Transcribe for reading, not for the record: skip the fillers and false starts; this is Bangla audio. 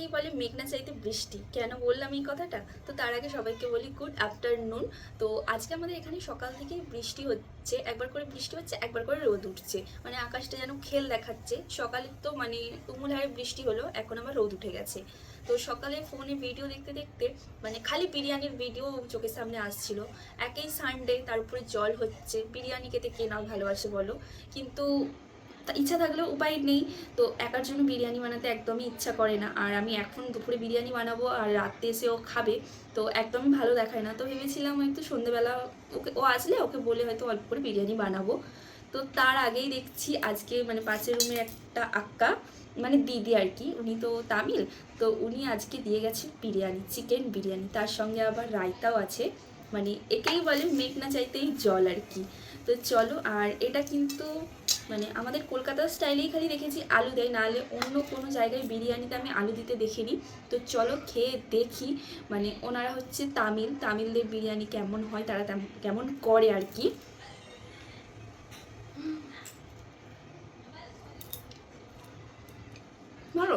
একেই বলে মেঘনা চাইতে বৃষ্টি। কেন বললাম এই কথাটা? তো তার আগে সবাইকে বলি গুড আফটারনুন। তো আজকে আমাদের এখানে সকাল থেকেই বৃষ্টি হচ্ছে, একবার করে বৃষ্টি হচ্ছে, একবার করে রোদ উঠছে, মানে আকাশটা যেন খেল দেখাচ্ছে। সকালে তো মানে তুমুল হারে বৃষ্টি হলো, এখন আবার রোদ উঠে গেছে। তো সকালে ফোনে ভিডিও দেখতে দেখতে মানে খালি বিরিয়ানির ভিডিও চোখের সামনে আসছিল। একেই সানডে, তার উপরে জল হচ্ছে, বিরিয়ানি খেতে কে না ভালোবাসে বলো? কিন্তু ইচ্ছা থাকলেও উপায় নেই। তো একার জন্য বিরিয়ানি বানাতে একদমই ইচ্ছা করে না, আর আমি এখন দুপুরে বিরিয়ানি বানাবো আর রাত্রে এসে ও খাবে, তো একদমই ভালো দেখায় না। তো ভেবেছিলাম হয়তো সন্ধেবেলা ও আসলে ওকে বলে হয়তো অল্প করে বিরিয়ানি বানাবো। তো তার আগেই দেখছি আজকে মানে পাশের রুমের একটা আক্কা, মানে দিদি আর কি, উনি তো তামিল, তো উনি আজকে দিয়ে গেছে বিরিয়ানি, চিকেন বিরিয়ানি, তার সঙ্গে আবার রায়তাও আছে। মানে একেই বলে মেঘ না চাইতেই জল আর কি। তো চলো, আর এটা কিন্তু মানে আমাদের কলকাতার স্টাইলেই খালি দেখেছি আলু দেয়, নাহলে অন্য কোনো জায়গায় বিরিয়ানিতে আমি আলু দিতে দেখিনি। তো চলো খেয়ে দেখি, মানে ওনারা হচ্ছে তামিলদের বিরিয়ানি কেমন হয়, তারা কেমন করে আর কি। বলো।